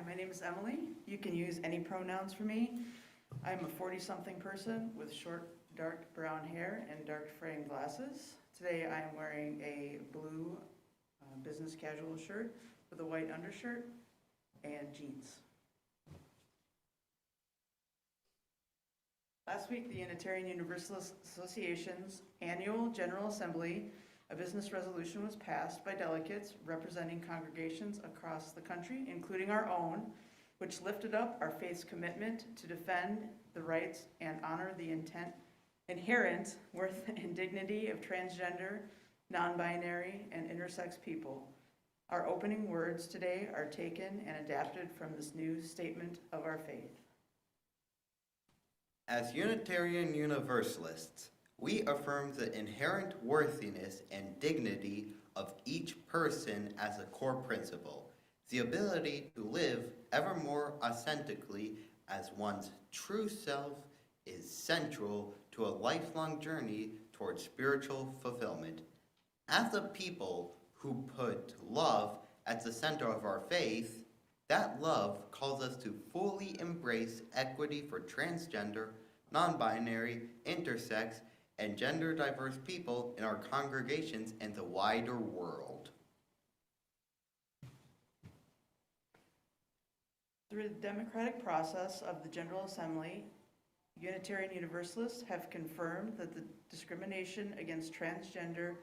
my name is Emily. You can use any pronouns for me. I'm a 40-something person with short, dark brown hair and dark frame glasses. Today I am wearing a blue business casual shirt with a white undershirt and jeans. Last week, the Unitarian Universalist Association's annual General Assembly, a business resolution was passed by delegates representing congregations across the country, including our own, which lifted up our faith's commitment to defend the rights and honor the inherent worth and dignity of transgender, non-binary, and intersex people. Our opening words today are taken and adapted from this new statement of our faith. As Unitarian Universalists, we affirm the inherent worthiness and dignity of each person as a core principle, the ability to live ever more authentically as one's true self is central to a lifelong journey towards spiritual fulfillment. As a people who put love at the center of our faith, that love calls us to fully embrace equity for transgender, non-binary, intersex, and gender-diverse people in our congregations and the wider world. Through the democratic process of the General Assembly, Unitarian Universalists have confirmed that the discrimination against transgender,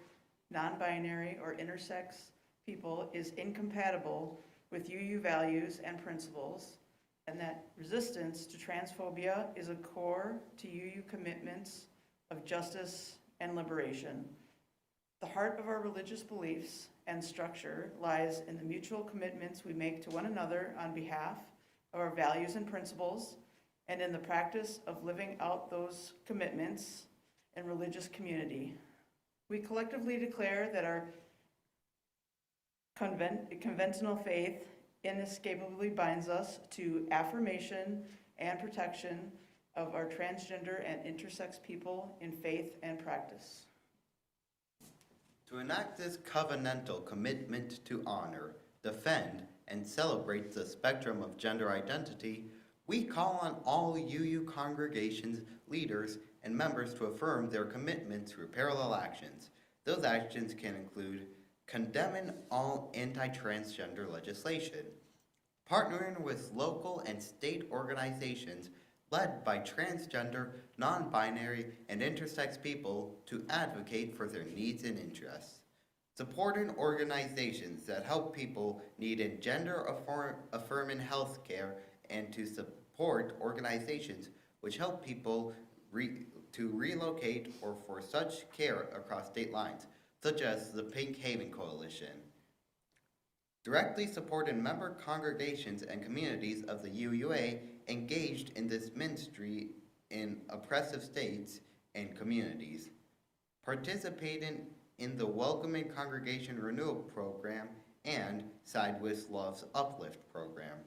non-binary, or intersex people is incompatible with UU values and principles, and that resistance to transphobia is a core to UU commitments of justice and liberation. The heart of our religious beliefs and structure lies in the mutual commitments we make to one another on behalf of our values and principles, and in the practice of living out those commitments in religious community. We collectively declare that our conventional faith inescapably binds us to affirmation and protection of our transgender and intersex people in faith and practice. To enact this covenantal commitment to honor, defend, and celebrate the spectrum of gender identity, we call on all UU congregations, leaders, and members to affirm their commitment through parallel actions. Those actions can include condemning all anti-transgender legislation, partnering with local and state organizations led by transgender, non-binary, and intersex people to advocate for their needs and interests, supporting organizations that help people needing gender-affirming health care, and to support organizations which help people to relocate or for such care across state lines, such as the Pink Haven Coalition. Directly supporting member congregations and communities of the UUA engaged in this ministry in oppressive states and communities, participating in the Welcoming Congregation Renewal Program and Side with Love's Uplift Program.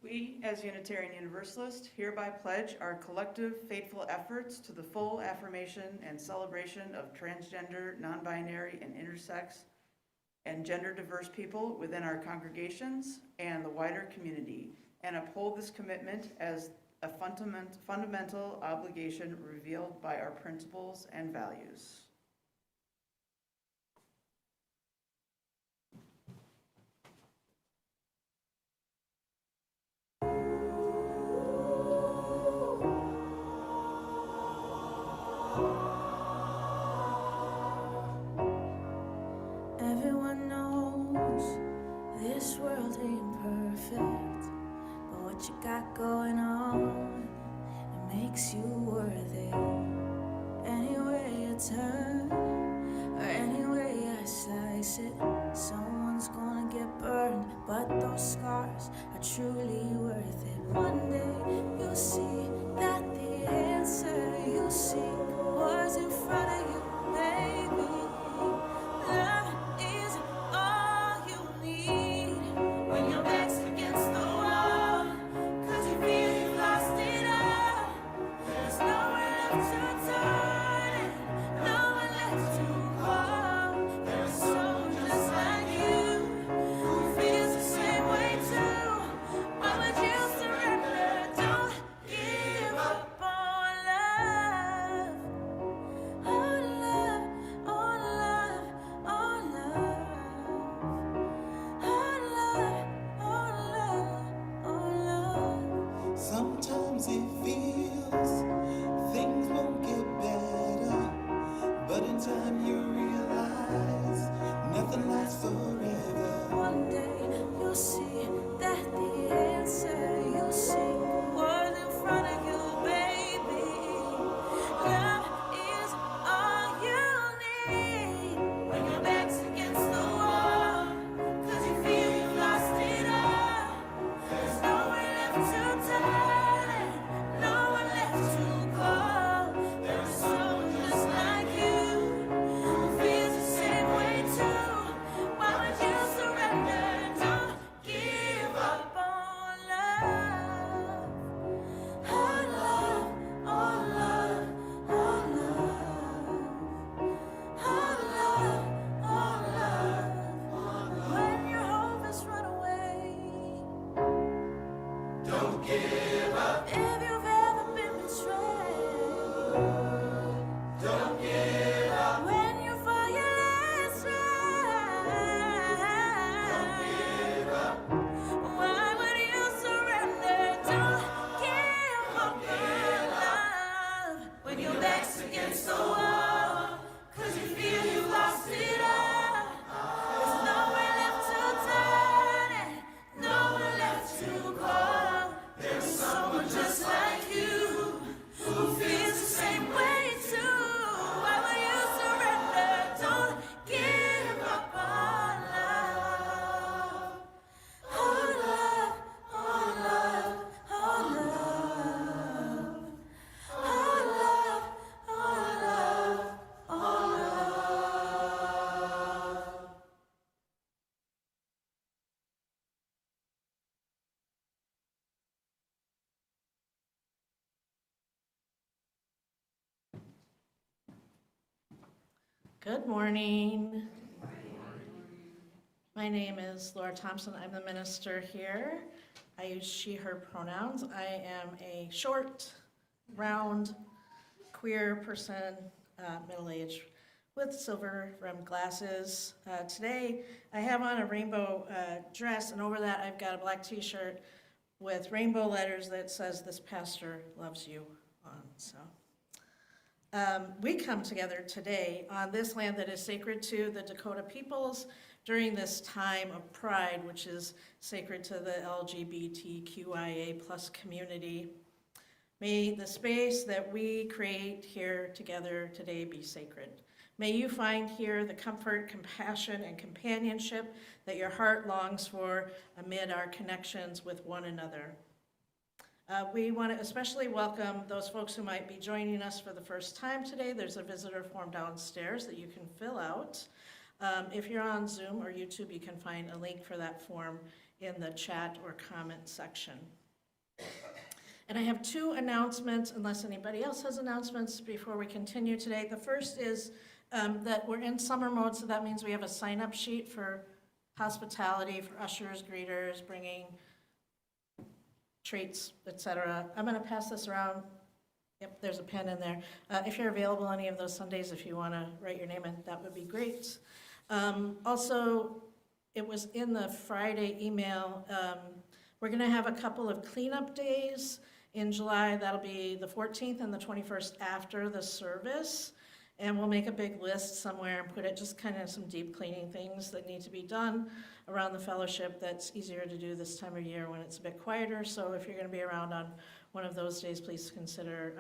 We, as Unitarian Universalists, hereby pledge our collective faithful efforts to the full affirmation and celebration of transgender, non-binary, and intersex and gender-diverse people within our congregations and the wider community, and uphold this commitment as a fundamental obligation revealed by our principles and values. Everyone knows this world ain't perfect, but what you got going on, it makes you worthy. Any way you turn, or any way you slice it, someone's gonna get burned, but those scars are truly worth it. One day you'll see that the answer you seek was in front of you, baby. Love isn't all you need when your back's against the wall, 'cause you feel you've lost it all. There's nowhere left to turn and no one left to call. There are souls just like you who feels the same Good morning. My name is Laura Thompson. I'm the minister here. I use she, her pronouns. I am a short, round, queer person, middle-aged, with silver rimmed glasses. Today, I have on a rainbow dress, and over that, I've got a black t-shirt with rainbow letters that says, "This pastor loves you," on. So. We come together today on this land that is sacred to the Dakota peoples during this time of pride, which is sacred to the LGBTQIA plus community. May the space that we create here together today be sacred. May you find here the comfort, compassion, and companionship that your heart longs for amid our connections with one another. We want to especially welcome those folks who might be joining us for the first time today. There's a visitor form downstairs that you can fill out. If you're on Zoom or YouTube, you can find a link for that form in the chat or comment section. And I have two announcements, unless anybody else has announcements before we continue today. The first is that we're in summer mode, so that means we have a sign-up sheet for hospitality, for ushers, greeters, bringing treats, etc. I'm going to pass this around. Yep, there's a pen in there. If you're available any of those Sundays, if you want to write your name in, that would be great. Also, it was in the Friday email. We're going to have a couple of cleanup days in July. That'll be the 14th and the 21st after the service. And we'll make a big list somewhere and put it, just kind of some deep cleaning things that need to be done around the fellowship. That's easier to do this time of year when it's a bit quieter. So if you're going to be around on one of those days, please consider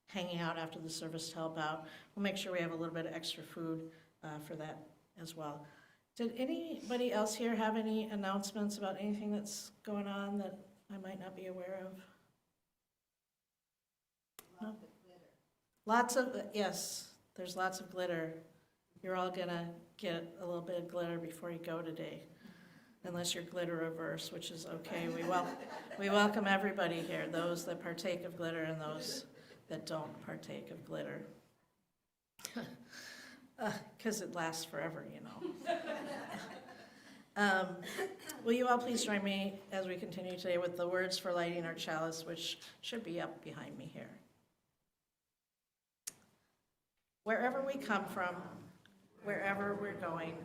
hanging out after the service to help out. We'll make sure we have a little bit of extra food for that as well. Did anybody else here have any announcements about anything that's going on that I might not be aware of? No? Lots of, yes, there's lots of glitter. You're all gonna get a little bit of glitter before you go today, unless you're glitter averse, which is okay. We welcome everybody here, those that partake of glitter and those that don't partake of glitter. Because it lasts forever, you know. Will you all please join me as we continue today with the words for lighting our chalice, which should be up behind me here. Wherever we come from, wherever we're going,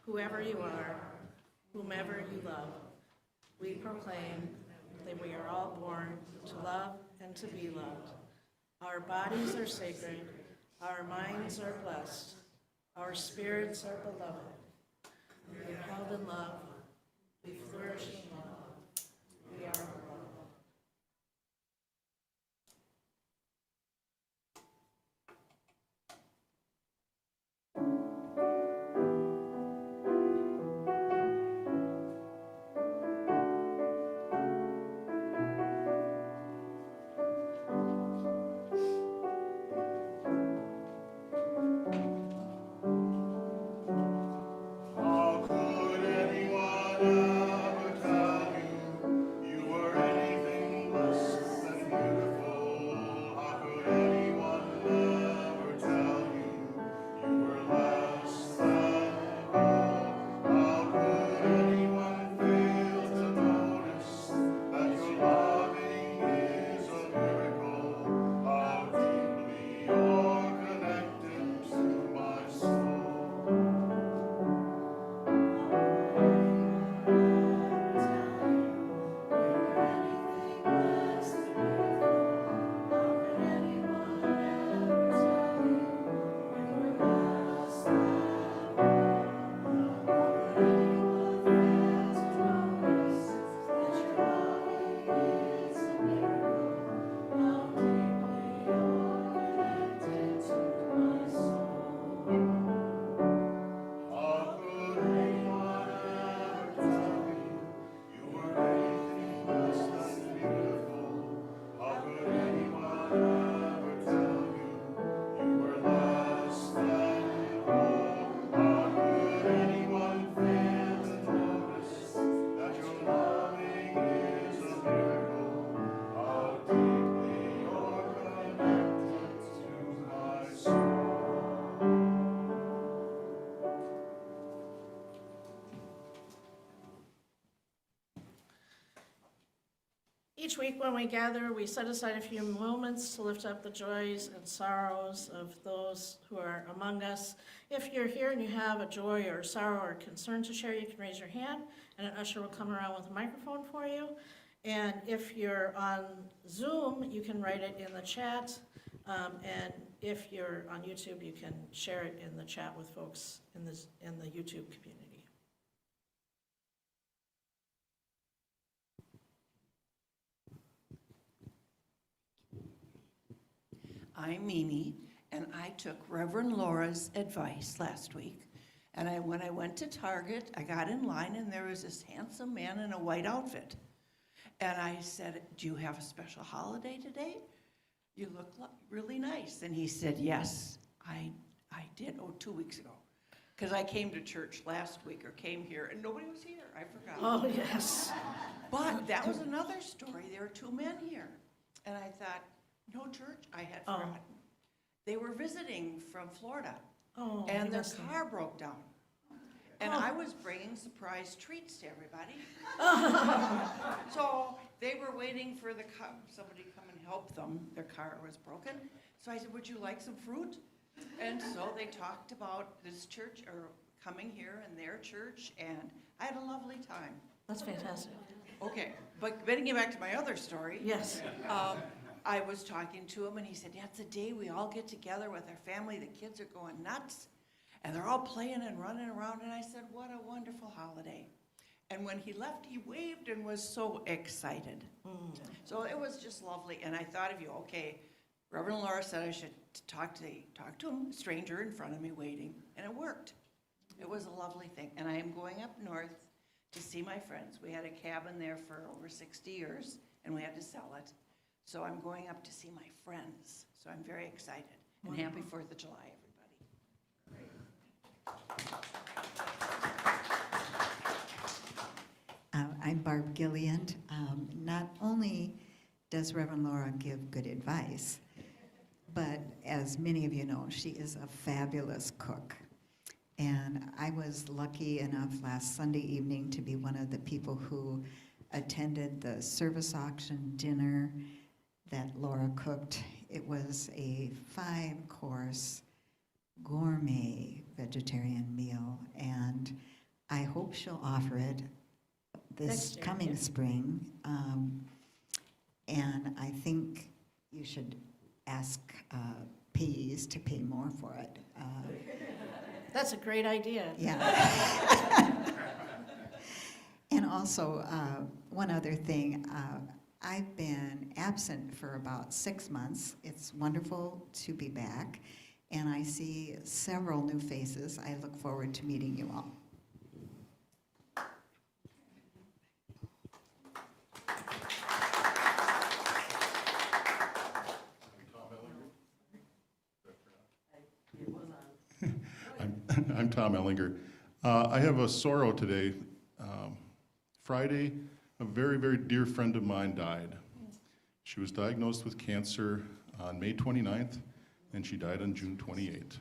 whoever you are, whomever you love, we proclaim that we are all born to love and to be loved. Our bodies are sacred, our minds are blessed, our spirits are beloved. We are held in love, we flourish in love, we are beloved. How could anyone Each week when we gather, we set aside a few moments to lift up the joys and sorrows of those who are among us. If you're here and you have a joy or sorrow or concern to share, you can raise your hand, and an usher will come around with a microphone for you. And if you're on Zoom, you can write it in the chat. And if you're on YouTube, you can share it in the chat with folks in the YouTube community. I'm Mimi, and I took Reverend Laura's advice last week. And when I went to Target, I got in line, and there was this handsome man in a white outfit. And I said, "Do you have a special holiday today? You look really nice." And he said, "Yes, I did." 2 weeks ago. Because I came to church last week, or came here, and nobody was here. I forgot. Oh, yes. But that was another story. There were two men here. And I thought, no church, I had Oh. forgotten. They were visiting from Florida, Oh, and you their must have- car broke down. And Oh. I was bringing surprise treats to everybody. So they were waiting for somebody to come and help them. Their car was broken. So I said, "Would you like some fruit?" And so they talked about this church, or coming here and their church, and I had a lovely time. That's fantastic. Okay, but getting back to my other story. Yes. I was talking to him, and he said, "Yeah, it's a day we all get together with our family. The kids are going nuts, and they're all playing and running around." And I said, "What a wonderful holiday." And when he left, he waved and was so excited. So it was just lovely, and I thought of you. Okay, Reverend Laura said I should talk to him, a stranger in front of me waiting, and it worked. It was a lovely thing, and I am going up north to see my friends. We had a cabin there for over 60 years, and we had to sell it. So I'm going up to see my friends. So I'm very excited. And happy 4th of July, everybody. I'm Barb Gilliand. Not only does Reverend Laura give good advice, but as many of you know, she is a fabulous cook. And I was lucky enough last Sunday evening to be one of the people who attended the service auction dinner that Laura cooked. It was a 5-course gourmet vegetarian meal, and I hope she'll offer it this Next year, coming yeah. spring. And I think you should ask payees to pay more for it. That's a great idea. Yeah. And also, one other thing, I've been absent for about 6 months. It's wonderful to be back, and I see several new faces. I look forward to meeting you all. I'm Tom Ellinger. I have a sorrow today. Friday, a very, very dear friend of mine died. She was diagnosed with cancer on May 29th, and she died on June 28th.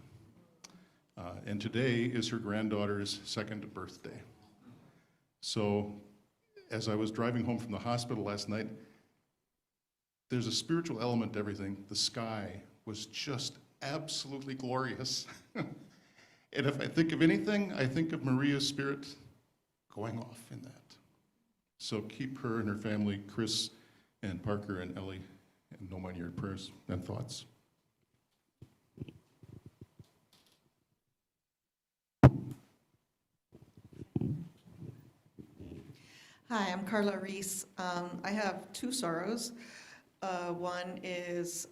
And today is her granddaughter's 2nd birthday. So as I was driving home from the hospital last night, there's a spiritual element to everything. The sky was just absolutely glorious. And if I think of anything, I think of Maria's spirit going off in that. So keep her and her family, Chris and Parker and Ellie, and Noma in your prayers and thoughts. Hi, I'm Carla Reese. I have two sorrows. One is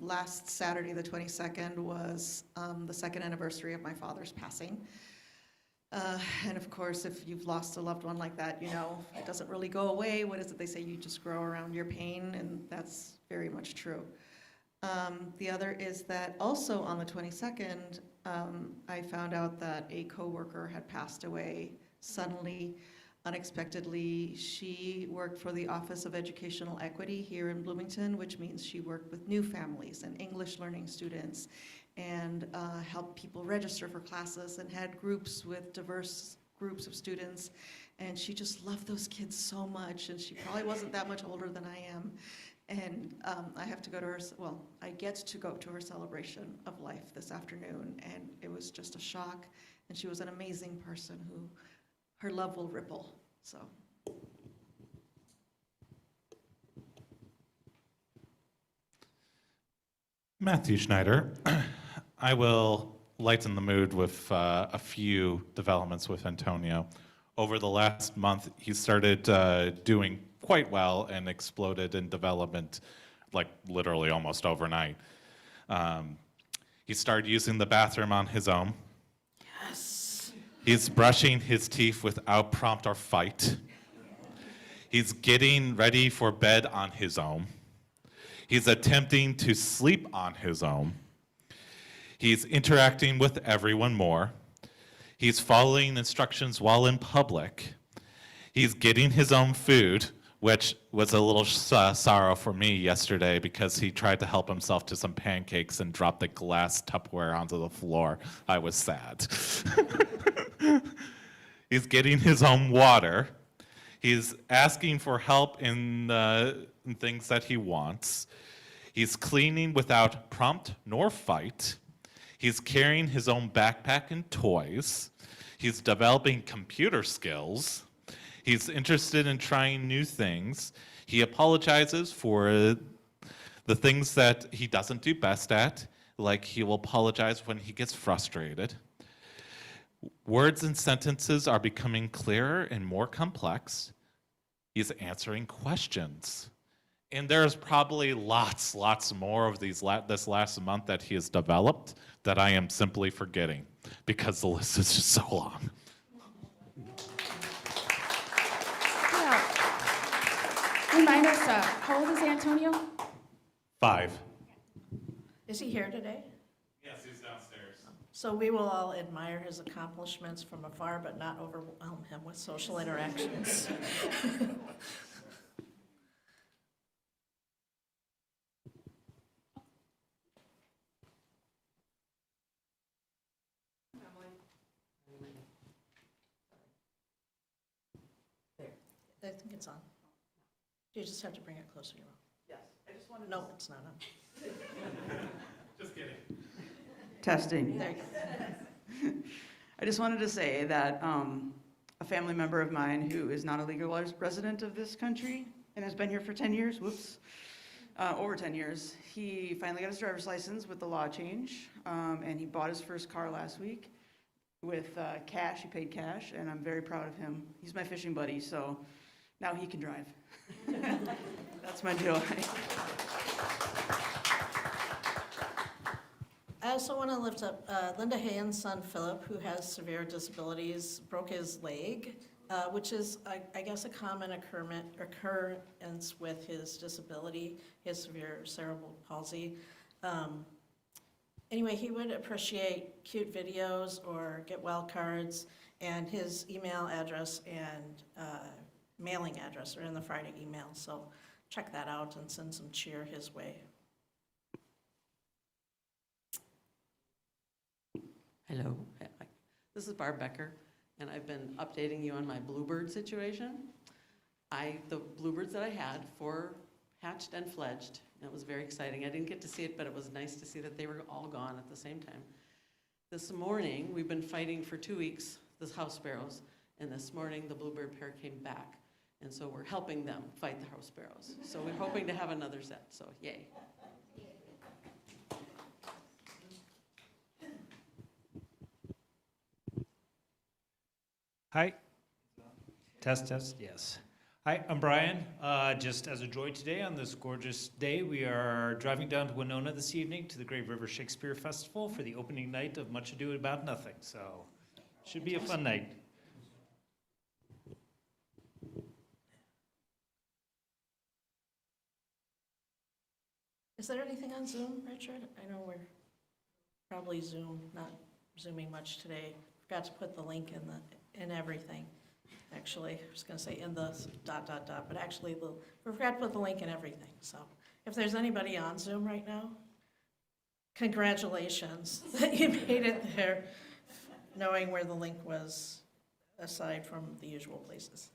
last Saturday, the 22nd, was the 2nd anniversary of my father's passing. And of course, if you've lost a loved one like that, you know, it doesn't really go away. What is it they say? You just grow around your pain, and that's very much true. The other is that also on the 22nd, I found out that a coworker had passed away suddenly, unexpectedly. She worked for the Office of Educational Equity here in Bloomington, which means she worked with new families and English learning students, and helped people register for classes, and had groups with diverse groups of students. And she just loved those kids so much, and she probably wasn't that much older than I am. And I have to go to her, well, I get to go to her celebration of life this afternoon, and it was just a shock. And she was an amazing person who, her love will ripple, so. Matthew Schneider. I will lighten the mood with a few developments with Antonio. Over the last month, he started doing quite well and exploded in development, like literally almost overnight. He started using the bathroom on his own. Yes. He's brushing his teeth without prompt or fight. He's getting ready for bed on his own. He's attempting to sleep on his own. He's interacting with everyone more. He's following instructions while in public. He's getting his own food, which was a little sorrow for me yesterday because he tried to help himself to some pancakes and dropped the glass Tupperware onto the floor. I was sad. He's getting his own water. He's asking for help in things that he wants. He's cleaning without prompt nor fight. He's carrying his own backpack and toys. He's developing computer skills. He's interested in trying new things. He apologizes for the things that he doesn't do best at, like he will apologize when he gets frustrated. Words and sentences are becoming clearer and more complex. He's answering questions. And there's probably lots more of this last month that he has developed that I am simply forgetting because the list is just so long. Yeah. Remind us, how old is Antonio? 5. Is he here today? Yes, he's downstairs. So we will all admire his accomplishments from afar, but not overwhelm him with social interactions. I think it's on. You just have to bring it closer to your mouth. Yes, I just wanted No, it's not on. Just kidding. Testing. There you go. I just wanted to say that a family member of mine who is not a legal resident of this country and has been here for 10 years, over 10 years, he finally got his driver's license with the law change, and he bought his first car last week with cash. He paid cash, and I'm very proud of him. He's my fishing buddy, so now he can drive. That's my joy. I also want to lift up Linda Haynes' son Philip, who has severe disabilities, broke his leg, which is, I guess, a common occurrence with his disability, his severe cerebral palsy. Anyway, he would appreciate cute videos or get well cards, and his email address and mailing address are in the Friday email, so check that out and send some cheer his way. Hello, this is Barb Becker, and I've been updating you on my bluebird situation. The bluebirds that I had, 4 hatched and fledged, and it was very exciting. I didn't get to see it, but it was nice to see that they were all gone at the same time. This morning, we've been fighting for 2 weeks, the house sparrows, and this morning the bluebird pair came back, and so we're helping them fight the house sparrows. So we're hoping to have another set, so yay. Hi. Test, yes. Hi, I'm Brian. Just as a joy today on this gorgeous day, we are driving down to Winona this evening to the Great River Shakespeare Festival for the opening night of Much Ado About Nothing. So, should be a fun night. Is there anything on Zoom, Richard? I know we're probably not Zooming much today. Forgot to put the link in everything. Actually, I was going to say in the ... but actually we forgot to put the link in everything. So if there's anybody on Zoom right now, congratulations that you made it there, knowing where the link was aside from the usual places.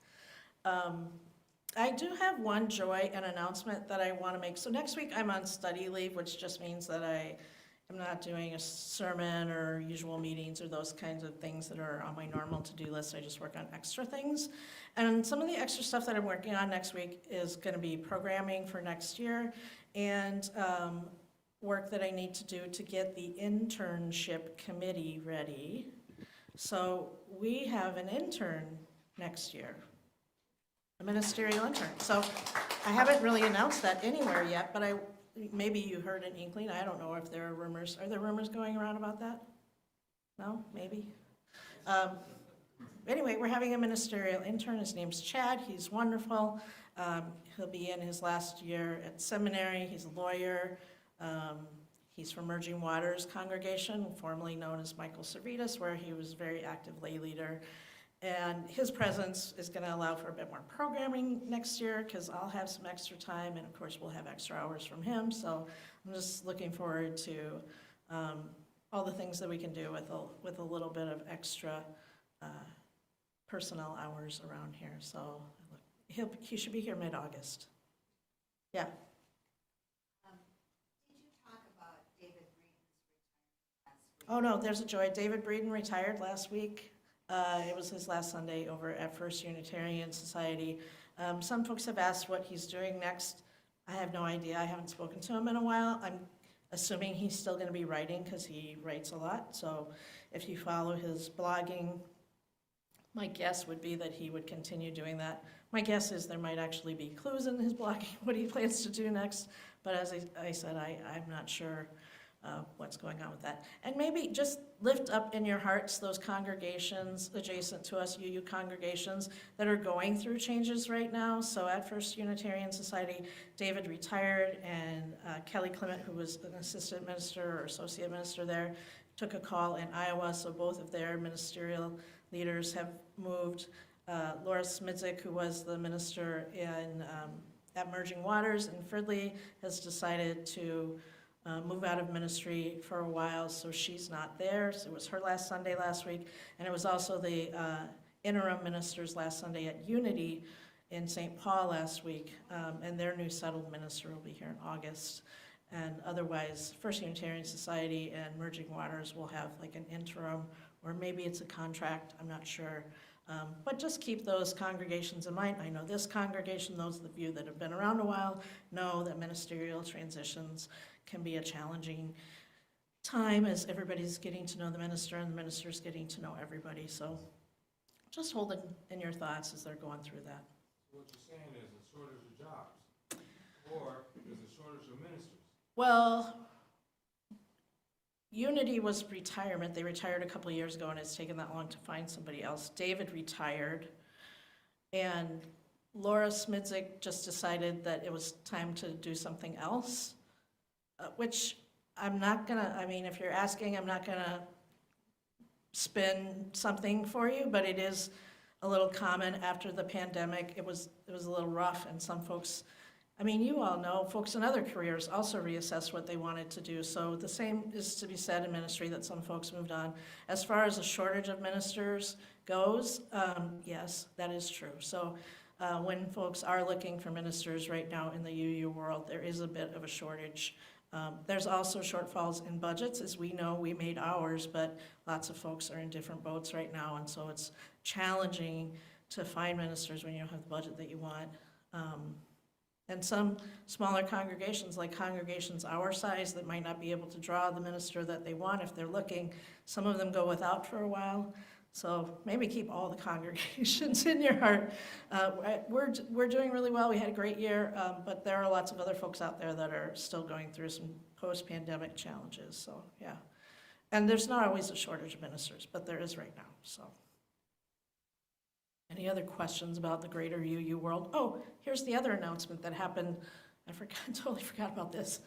I do have one joy and announcement that I want to make. So next week I'm on study leave, which just means that I am not doing a sermon or usual meetings or those kinds of things that are on my normal to-do list. I just work on extra things. And some of the extra stuff that I'm working on next week is going to be programming for next year and work that I need to do to get the internship committee ready. So we have an intern next year, a ministerial intern. So I haven't really announced that anywhere yet, but maybe you heard an inkling. I don't know if there are rumors. Are there rumors going around about that? No, maybe. Anyway, we're having a ministerial intern. His name's Chad. He's wonderful. He'll be in his last year at seminary. He's a lawyer. He's from Merging Waters congregation, formerly known as Michael Servetus, where he was a very active lay leader. And his presence is going to allow for a bit more programming next year because I'll have some extra time, and of course we'll have extra hours from him. So I'm just looking forward to all the things that we can do with a little bit of extra personnel hours around here. So he should be here mid-August. Yeah. Oh, no, there's a joy. David Breeden retired last week. It was his last Sunday over at First Unitarian Society. Some folks have asked what he's doing next. I have no idea. I haven't spoken to him in a while. I'm assuming he's still going to be writing because he writes a lot. So if you follow his blogging, my guess would be that he would continue doing that. My guess is there might actually be clues in his blogging what he plans to do next. But as I said, I'm not sure what's going on with that. And maybe just lift up in your hearts those congregations adjacent to us, UU congregations, that are going through changes right now. So at First Unitarian Society, David retired, and Kelly Clement, who was an assistant minister or associate minister there, took a call in Iowa. So both of their ministerial leaders have moved. Laura Smidzik, who was the minister at Merging Waters in Fridley, has decided to move out of ministry for a while, so she's not there. So it was her last Sunday last week, and it was also the interim minister's last Sunday at Unity in St. Paul last week, and their new settled minister will be here in August. And otherwise, First Unitarian Society and Merging Waters will have like an interim, or maybe it's a contract, I'm not sure. But just keep those congregations in mind. I know this congregation, those of you that have been around a while, know that ministerial transitions can be a challenging time as everybody's getting to know the minister and the minister's getting to know everybody. So just hold it in your thoughts as they're going through that. So what you're saying is a shortage of jobs, or there's a shortage of ministers? Well, Unity was retirement. They retired a couple of years ago, and it's taken that long to find somebody else. David retired, and Laura Smidzik just decided that it was time to do something else, which I'm not gonna, I mean, if you're asking, I'm not gonna spin something for you, but it is a little common after the pandemic. It was a little rough, and some folks, I mean, you all know, folks in other careers also reassess what they wanted to do. So the same is to be said in ministry, that some folks moved on. As far as a shortage of ministers goes, yes, that is true. So when folks are looking for ministers right now in the UU world, there is a bit of a shortage. There's also shortfalls in budgets. As we know, we made ours, but lots of folks are in different boats right now, and so it's challenging to find ministers when you don't have the budget that you want. And some smaller congregations, like congregations our size, that might not be able to draw the minister that they want if they're looking, some of them go without for a while. So maybe keep all the congregations in your heart. We're doing really well. We had a great year, but there are lots of other folks out there that are still going through some post-pandemic challenges. So yeah, and there's not always a shortage of ministers, but there is right now. So any other questions about the greater UU world? Oh, here's the other announcement that happened. I totally forgot about this.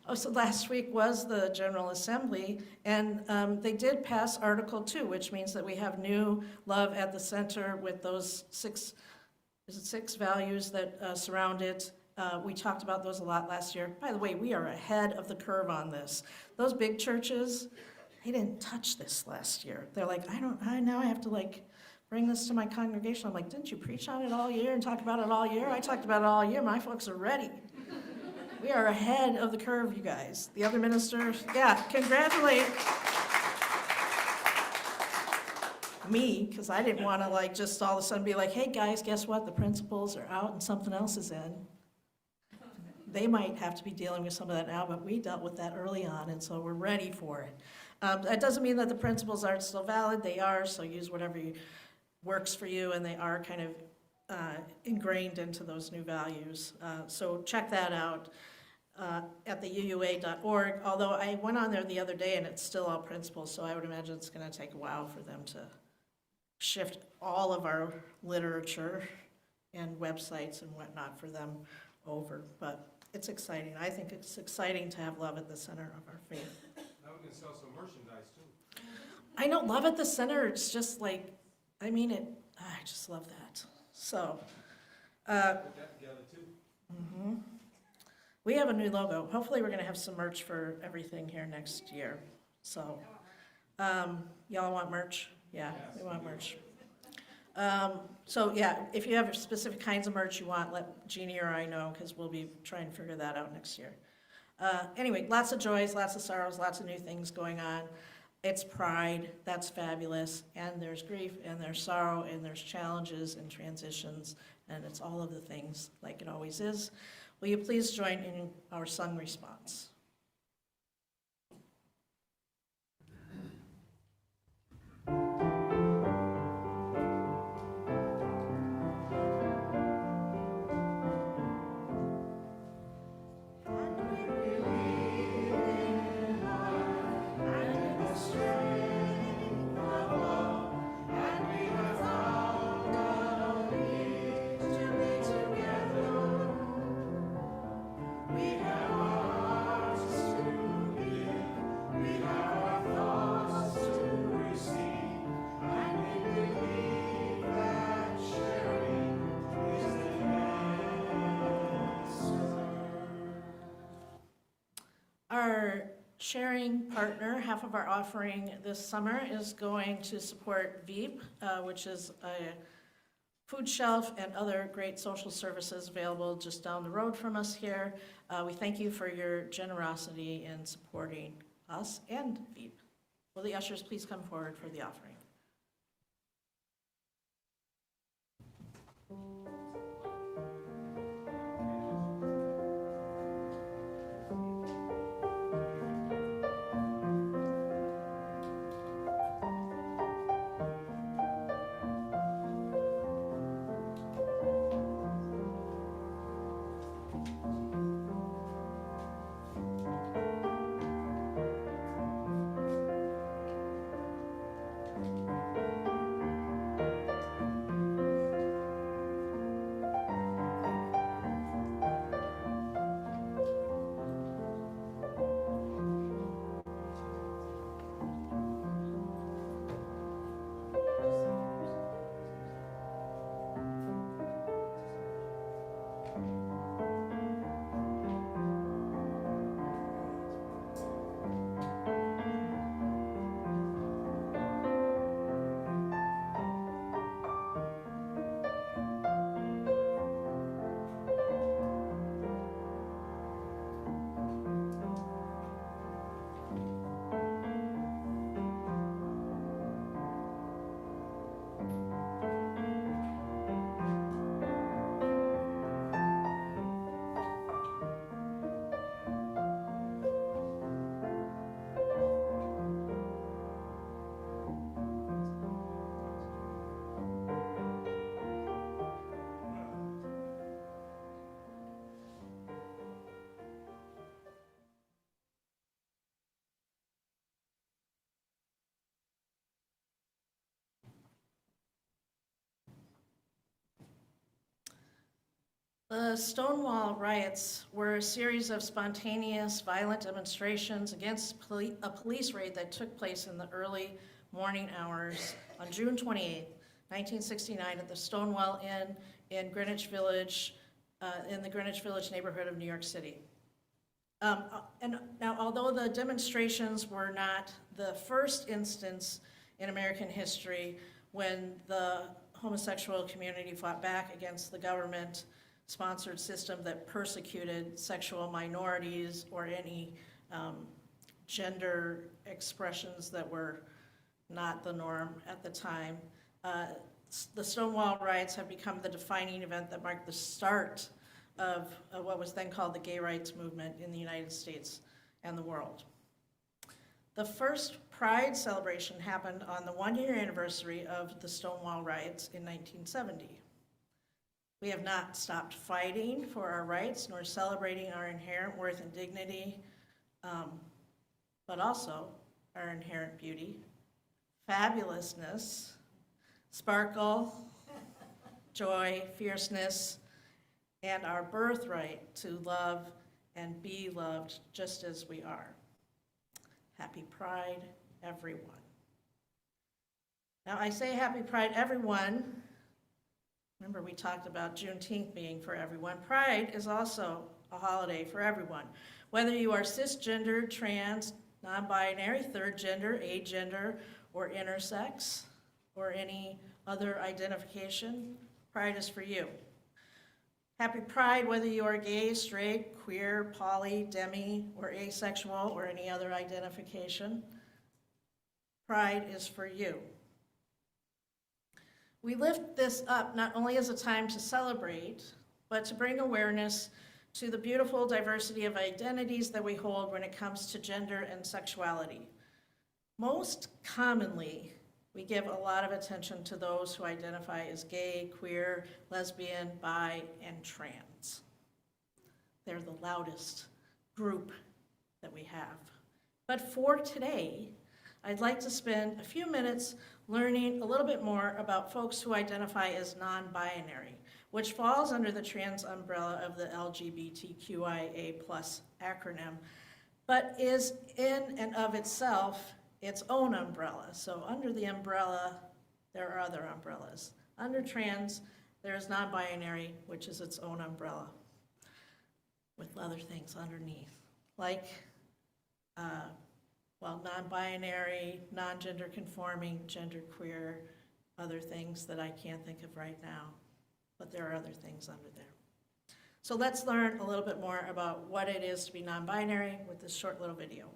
Oh, so last week was the General Assembly, and they did pass Article 2, which means that we have new love at the center with those six values that surround it. We talked about those a lot last year. By the way, we are ahead of the curve on this. Those big churches, they didn't touch this last year. They're like, now I have to like bring this to my congregation. I'm like, didn't you preach on it all year and talk about it all year? I talked about it all year. My folks are ready. We are ahead of the curve, you guys. The other ministers, yeah, congratulate me, because I didn't want to like just all of a sudden be like, hey guys, guess what? The principals are out and something else is in. They might have to be dealing with some of that now, but we dealt with that early on, and so we're ready for it. That doesn't mean that the principles aren't still valid. They are, so use whatever works for you, and they are kind of ingrained into those new values. So check that out at the uua.org, although I went on there the other day and it's still all principles, so I would imagine it's going to take a while for them to shift all of our literature and websites and whatnot for them over, but it's exciting. I think it's exciting to have love at the center of our faith. Now we can sell some merchandise too. I know love at the center, it's just like, I mean it, I just love that. So, Put that together too. mhm. We have a new logo. Hopefully we're gonna have some merch for everything here next year. So, y'all want merch? Yeah, we want merch. So yeah, if you have specific kinds of merch you want, let Jeannie or I know, because we'll be trying to figure that out next year. Anyway, lots of joys, lots of sorrows, lots of new things going on. It's Pride, that's fabulous, and there's grief, and there's sorrow, and there's challenges and transitions, and it's all of the things like it always is. Will you please join in our sung response? Our sharing partner, half of our offering this summer is going to support Veep, which is a food shelf and other great social services available just down the road from us here. We thank you for your generosity in supporting us and Veep. Will the ushers please come forward for the offering? The Stonewall riots were a series of spontaneous, violent demonstrations against a police raid that took place in the early morning hours on June 28, 1969, at the Stonewall Inn in Greenwich Village, in the Greenwich Village neighborhood of New York City. And now, although the demonstrations were not the first instance in American history when the homosexual community fought back against the government-sponsored system that persecuted sexual minorities or any gender expressions that were not the norm at the time. The Stonewall riots have become the defining event that marked the start of what was then called the gay rights movement in the United States and the world. The first Pride celebration happened on the one-year anniversary of the Stonewall riots in 1970. We have not stopped fighting for our rights nor celebrating our inherent worth and dignity, but also our inherent beauty, fabulousness, sparkle, joy, fierceness, and our birthright to love and be loved just as we are. Happy Pride, everyone. Now, I say Happy Pride, everyone. Remember, we talked about Juneteenth being for everyone. Pride is also a holiday for everyone. Whether you are cisgender, trans, non-binary, third gender, agender, or intersex, or any other identification, Pride is for you. Happy Pride, whether you are gay, straight, queer, poly, demi, or asexual, or any other identification. Pride is for you. We lift this up not only as a time to celebrate, but to bring awareness to the beautiful diversity of identities that we hold when it comes to gender and sexuality. Most commonly, we give a lot of attention to those who identify as gay, queer, lesbian, bi, and trans. They're the loudest group that we have. But for today, I'd like to spend a few minutes learning a little bit more about folks who identify as non-binary, which falls under the trans umbrella of the LGBTQIA+ acronym, but is in and of itself its own umbrella. So under the umbrella, there are other umbrellas. Under trans, there is non-binary, which is its own umbrella, with other things underneath, like non-binary, non-gender conforming, genderqueer, other things that I can't think of right now, but there are other things under there. So let's learn a little bit more about what it is to be non-binary with this short little video.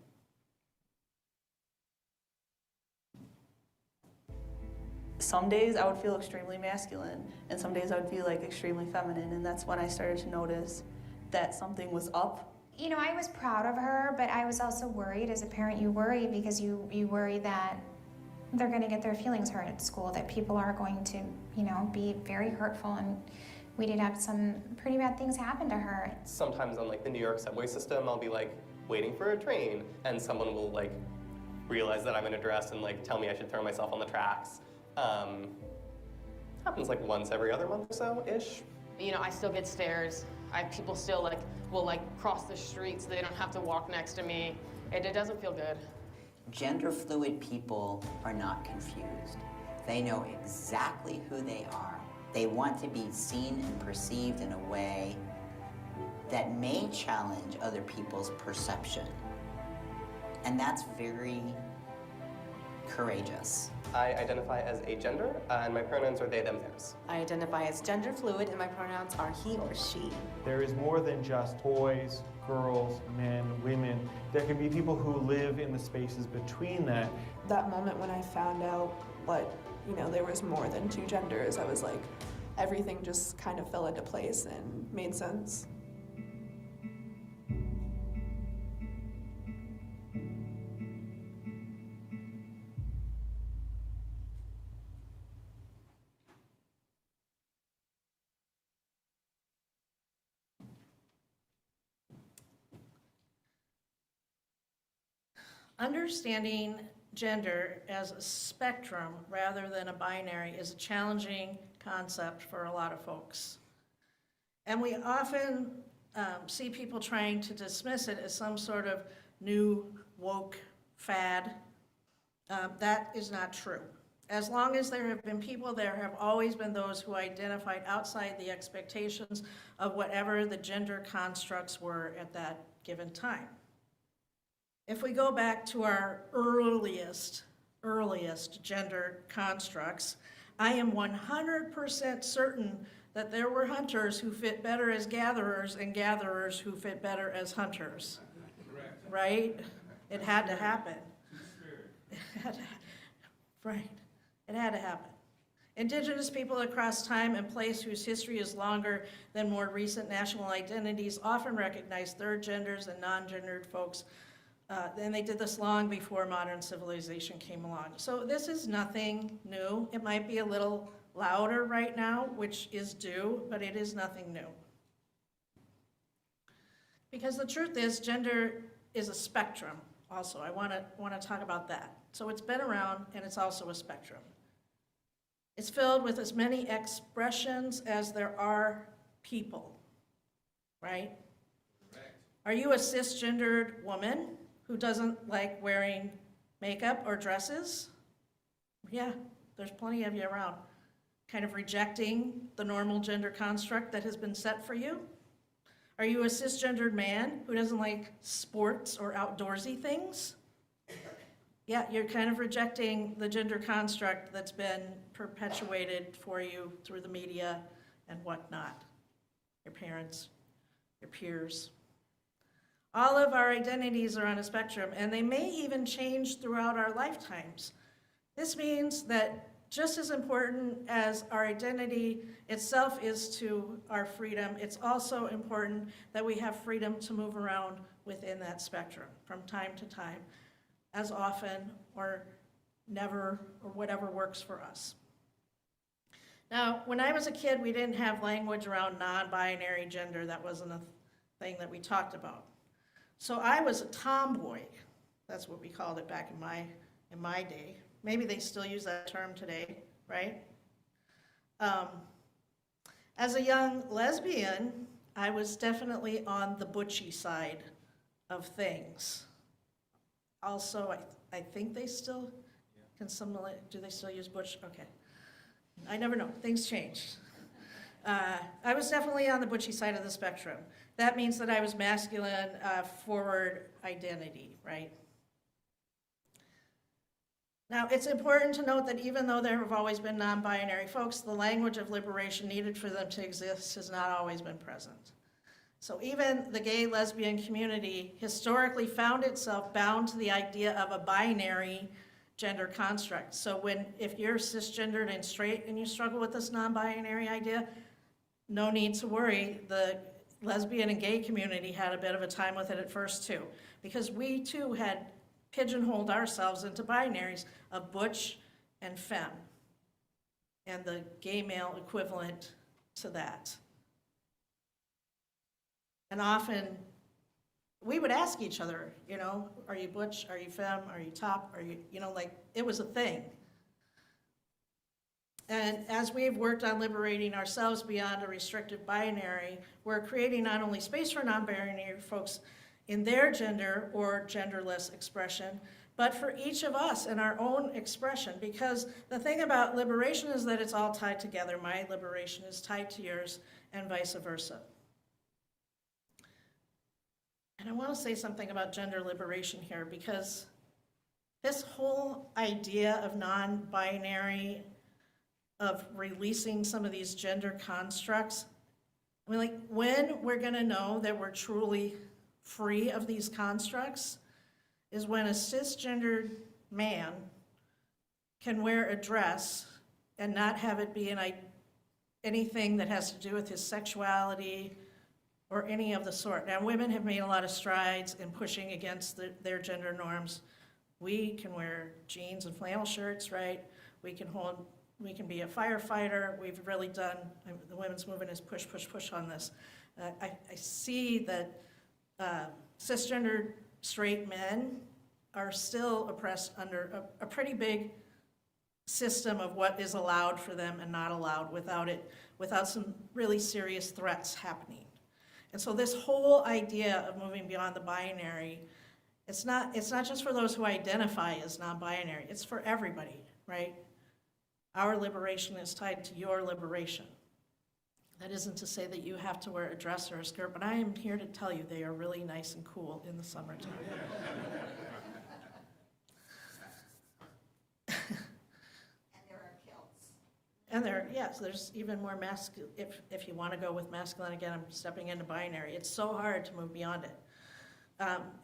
Some days I would feel extremely masculine, and some days I would feel like extremely feminine, and that's when I started to notice that something was up. You know, I was proud of her, but I was also worried. As a parent, you worry because you worry that they're going to get their feelings hurt at school, that people are going to, be very hurtful, and we did have some pretty bad things happen to her. Sometimes on the New York subway system, I'll be waiting for a train, and someone will realize that I'm in a dress and tell me I should throw myself on the tracks. Happens once every other month or so-ish. I still get stares. People still will cross the street so they don't have to walk next to me. It doesn't feel good. Gender fluid people are not confused. They know exactly who they are. They want to be seen and perceived in a way that may challenge other people's perception. And that's very courageous. I identify as agender, and my pronouns are they, them, theirs. I identify as gender fluid, and my pronouns are he or she. There is more than just boys, girls, men, women. There can be people who live in the spaces between that. That moment when I found out there was more than two genders, I was like, everything just kind of fell into place and made sense. Understanding gender as a spectrum rather than a binary is a challenging concept for a lot of folks. And we often see people trying to dismiss it as some sort of new woke fad. That is not true. As long as there have been people, there have always been those who identified outside the expectations of whatever the gender constructs were at that given time. If we go back to our earliest earliest gender constructs, I am 100% certain that there were hunters who fit better as gatherers and gatherers who fit better as hunters. Right? It had to happen. Right. It had to happen. Indigenous people across time and place whose history is longer than more recent national identities often recognize third genders and non-gendered folks, and they did this long before modern civilization came along. So this is nothing new. It might be a little louder right now, which is due, but it is nothing new. Because the truth is, gender is a spectrum also. I want to talk about that. So it's been around, and it's also a spectrum. It's filled with as many expressions as there are people, right? Are you a cisgendered woman who doesn't like wearing makeup or dresses? Yeah, there's plenty of you around. Kind of rejecting the normal gender construct that has been set for you? Are you a cisgendered man who doesn't like sports or outdoorsy things? Yeah, you're kind of rejecting the gender construct that's been perpetuated for you through the media and whatnot. Your parents, your peers. All of our identities are on a spectrum, and they may even change throughout our lifetimes. This means that just as important as our identity itself is to our freedom, it's also important that we have freedom to move around within that spectrum from time to time, as often or never, or whatever works for us. Now, when I was a kid, we didn't have language around non-binary gender. That wasn't a thing that we talked about. So I was a tomboy. That's what we called it back in my day. Maybe they still use that term today, right? As a young lesbian, I was definitely on the butchy side of things. Also, I think they still, do they still use butch? Okay. I never know, things change. I was definitely on the butchy side of the spectrum. That means that I was masculine, forward identity, right? Now, it's important to note that even though there have always been non-binary folks, the language of liberation needed for them to exist has not always been present. So even the gay lesbian community historically found itself bound to the idea of a binary gender construct. So if you're cisgendered and straight and you struggle with this non-binary idea, no need to worry. The lesbian and gay community had a bit of a time with it at first too, because we too had pigeonholed ourselves into binaries of butch and femme, and the gay male equivalent to that. And often we would ask each other, are you butch, are you femme, are you top, are you, like it was a thing. And as we've worked on liberating ourselves beyond a restrictive binary, we're creating not only space for non-binary folks in their gender or genderless expression, but for each of us in our own expression. Because the thing about liberation is that it's all tied together. My liberation is tied to yours and vice versa. And I want to say something about gender liberation here, because this whole idea of non-binary, of releasing some of these gender constructs, when we're going to know that we're truly free of these constructs is when a cisgendered man can wear a dress and not have it be anything that has to do with his sexuality or any of the sort. Now, women have made a lot of strides in pushing against their gender norms. We can wear jeans and flannel shirts, right? We can be a firefighter. We've really done, the women's movement is push, push, push on this. I see that cisgendered straight men are still oppressed under a pretty big system of what is allowed for them and not allowed without some really serious threats happening. And so this whole idea of moving beyond the binary, it's not just for those who identify as non-binary, it's for everybody, right? Our liberation is tied to your liberation. That isn't to say that you have to wear a dress or a skirt, but I am here to tell you they are really nice and cool in the summertime. And yes, there's even more masculine, if you want to go with masculine, again, I'm stepping into binary. It's so hard to move beyond it.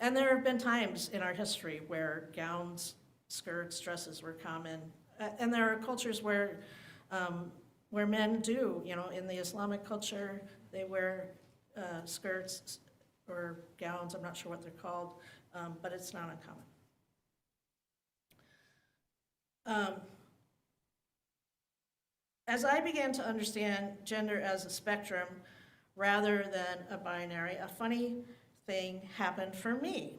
And there have been times in our history where gowns, skirts, dresses were common. And there are cultures where men do, in the Islamic culture, they wear skirts or gowns, I'm not sure what they're called, but it's not uncommon. As I began to understand gender as a spectrum rather than a binary, a funny thing happened for me.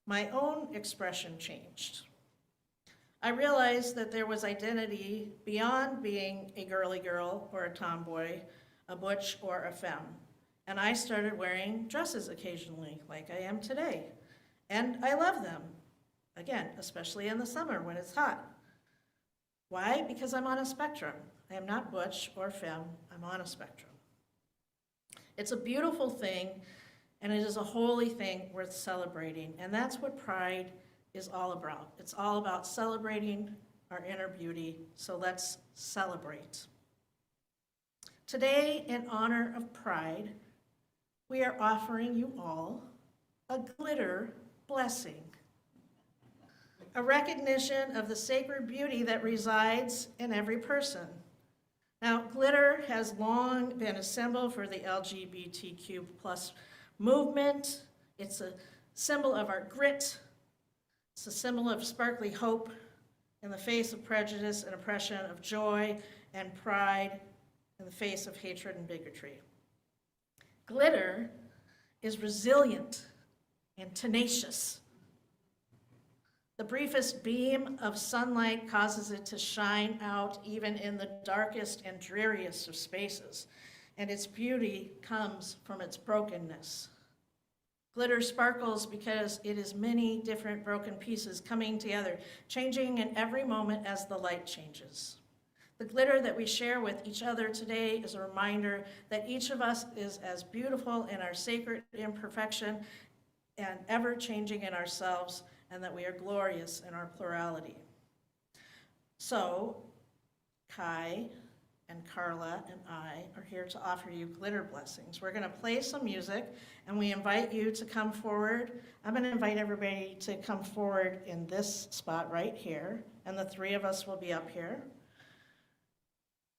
My own expression changed. I realized that there was identity beyond being a girly girl or a tomboy, a butch or a femme. And I started wearing dresses occasionally, like I am today. And I love them, again, especially in the summer when it's hot. Why? Because I'm on a spectrum. I am not butch or femme, I'm on a spectrum. It's a beautiful thing, and it is a holy thing worth celebrating, and that's what Pride is all about. It's all about celebrating our inner beauty, so let's celebrate. Today, in honor of Pride, we are offering you all a glitter blessing. A recognition of the sacred beauty that resides in every person. Now, glitter has long been a symbol for the LGBTQ plus movement. It's a symbol of our grit. It's a symbol of sparkly hope in the face of prejudice and oppression, of joy and pride in the face of hatred and bigotry. Glitter is resilient and tenacious. The briefest beam of sunlight causes it to shine out even in the darkest and dreariest of spaces, and its beauty comes from its brokenness. Glitter sparkles because it is many different broken pieces coming together, changing in every moment as the light changes. The glitter that we share with each other today is a reminder that each of us is as beautiful in our sacred imperfection and ever changing in ourselves, and that we are glorious in our plurality. So, Kai and Carla and I are here to offer you glitter blessings. We're gonna play some music, and we invite you to come forward. I'm gonna invite everybody to come forward in this spot right here, and the three of us will be up here.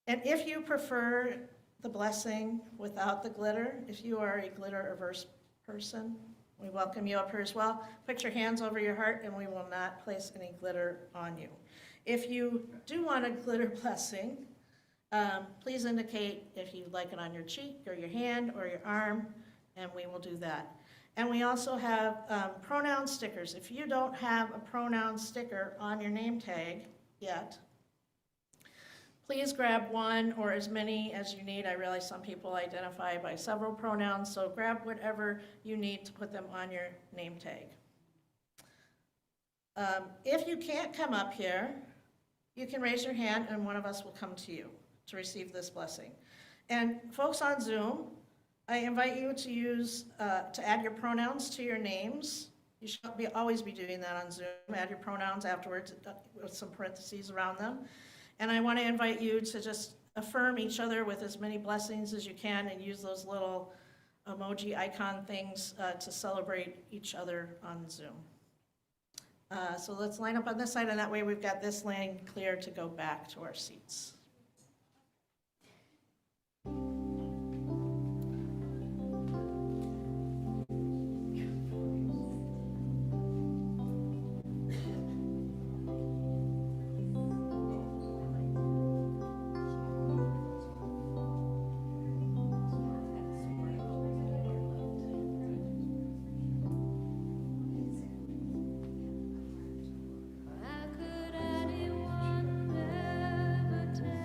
And if you prefer the blessing without the glitter, if you are a glitter-averse person, we welcome you up here as well. Put your hands over your heart and we will not place any glitter on you. If you do want a glitter blessing, please indicate if you'd like it on your cheek or your hand or your arm, and we will do that. And we also have pronoun stickers. If you don't have a pronoun sticker on your name tag yet, please grab one or as many as you need. I realize some people identify by several pronouns, so grab whatever you need to put them on your name tag. If you can't come up here, you can raise your hand and one of us will come to you to receive this blessing. And folks on Zoom, I invite you to use, to add your pronouns to your names. You should always be doing that on Zoom. Add your pronouns afterwards with some parentheses around them. And I want to invite you to just affirm each other with as many blessings as you can and use those little emoji icon things to celebrate each other on Zoom. So let's line up on this side, and that way we've got this lane clear to go back to our seats. How could anyone ever tell?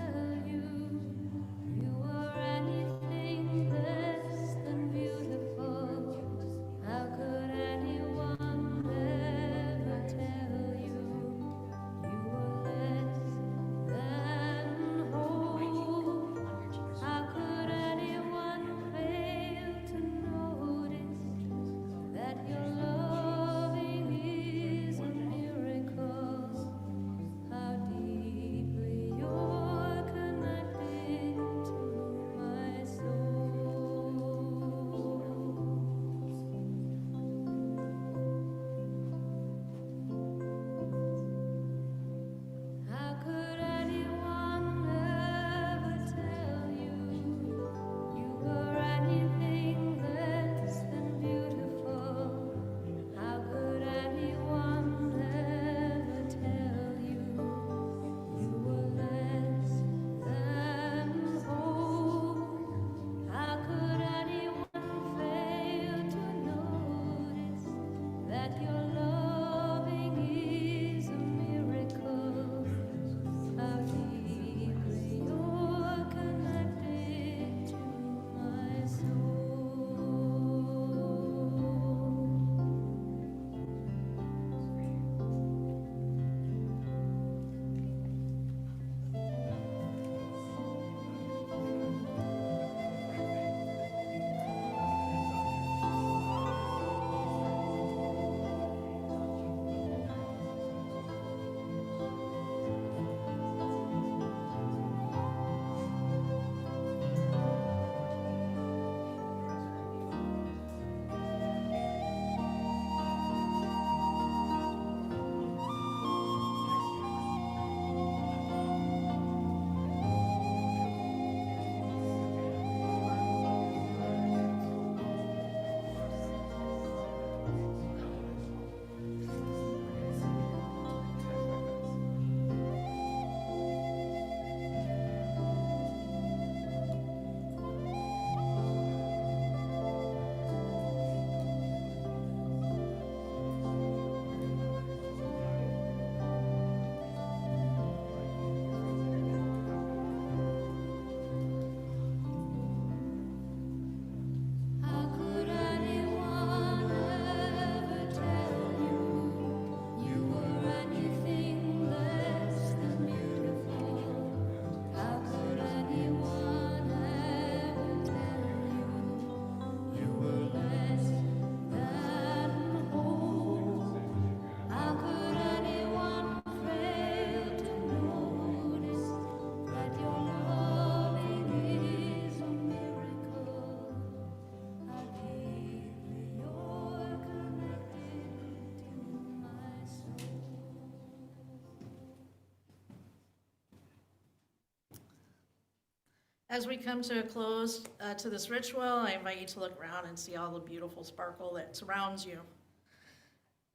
As we come to a close to this ritual, I invite you to look around and see all the beautiful sparkle that surrounds you.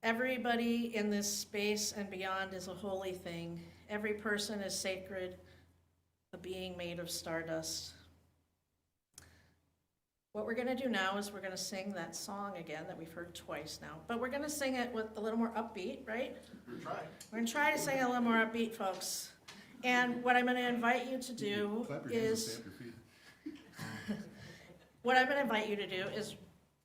Everybody in this space and beyond is a holy thing. Every person is sacred, a being made of stardust. What we're going to do now is we're going to sing that song again that we've heard twice now, but we're going to sing it with a little more upbeat, right? We're going to try to sing it a little more upbeat, folks. And what I'm going to invite you to do is what I'm going to invite you to do is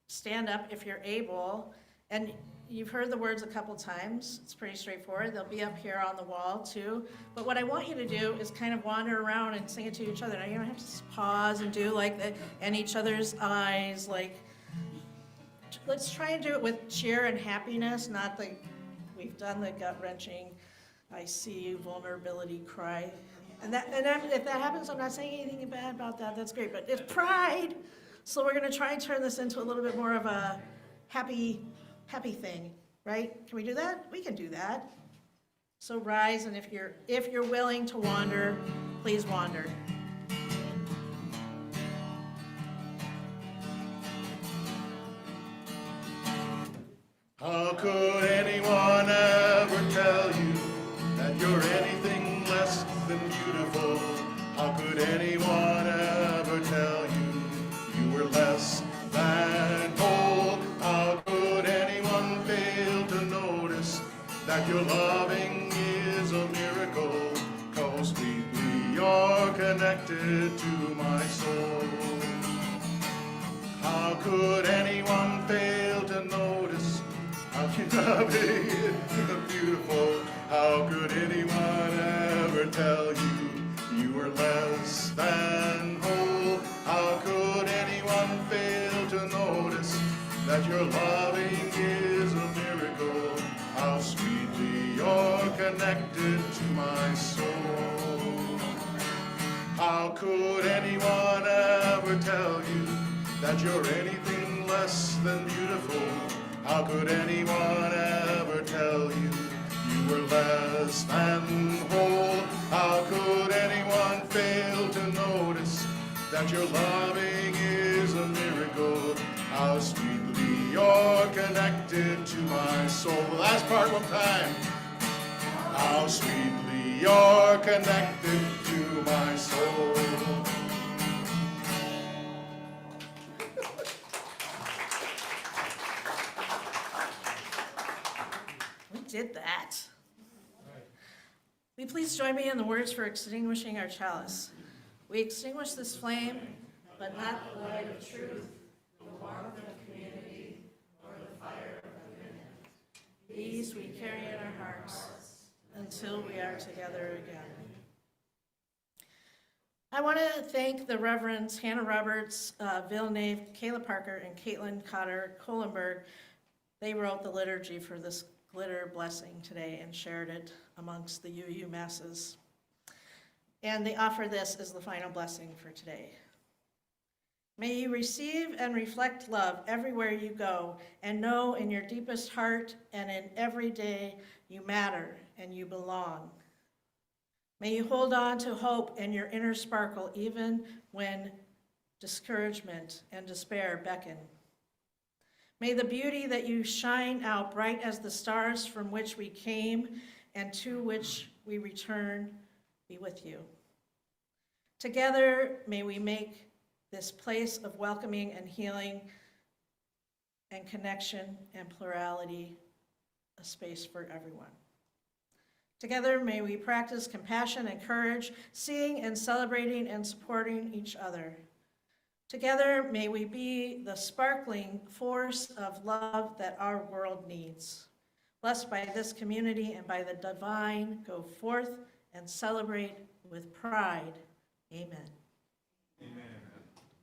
stand up if you're able, and you've heard the words a couple times. It's pretty straightforward. They'll be up here on the wall too. But what I want you to do is kind of wander around and sing it to each other. Now you don't have to pause and do like that in each other's eyes. Like, let's try and do it with cheer and happiness, not the, we've done the gut-wrenching, I see you, vulnerability cry. And if that happens, I'm not saying anything bad about that. That's great. But it's pride. So we're going to try and turn this into a little bit more of a happy thing, right? Can we do that? We can do that. So rise, and if you're willing to wander, please wander. How could anyone ever tell you that you're anything less than beautiful? How could anyone ever tell you you were less than whole? How could anyone fail to notice that your loving is a miracle? 'Cause sweetly you're connected to my soul. How could anyone fail to notice how your loving is beautiful? How could anyone ever tell you you were less than whole? How could anyone fail to notice that your loving is a miracle? How sweetly you're connected to my soul. How could anyone ever tell you that you're anything less than beautiful? How could anyone ever tell you you were less than whole? How could anyone fail to notice that your loving is a miracle? How sweetly you're connected to my soul. The last part one time. How sweetly you're connected to my soul. We did that. Will you please join me in the words for extinguishing our chalice? We extinguish this flame, but not the light of truth, the warmth of community, or the fire of commitment. These we carry in our hearts until we are together again. I want to thank the Reverends Hannah Roberts, Villeneuve, Kayla Parker, and Caitlin Cotter Kohlenberg. They wrote the liturgy for this glitter blessing today and shared it amongst the UU masses. And they offer this as the final blessing for today. May you receive and reflect love everywhere you go, and know in your deepest heart and in every day you matter and you belong. May you hold on to hope and your inner sparkle even when discouragement and despair beckon. May the beauty that you shine out bright as the stars from which we came and to which we return be with you. Together, may we make this place of welcoming and healing and connection and plurality a space for everyone. Together, may we practice compassion and courage, seeing and celebrating and supporting each other. Together, may we be the sparkling force of love that our world needs. Blessed by this community and by the divine, go forth and celebrate with pride. Amen. Amen.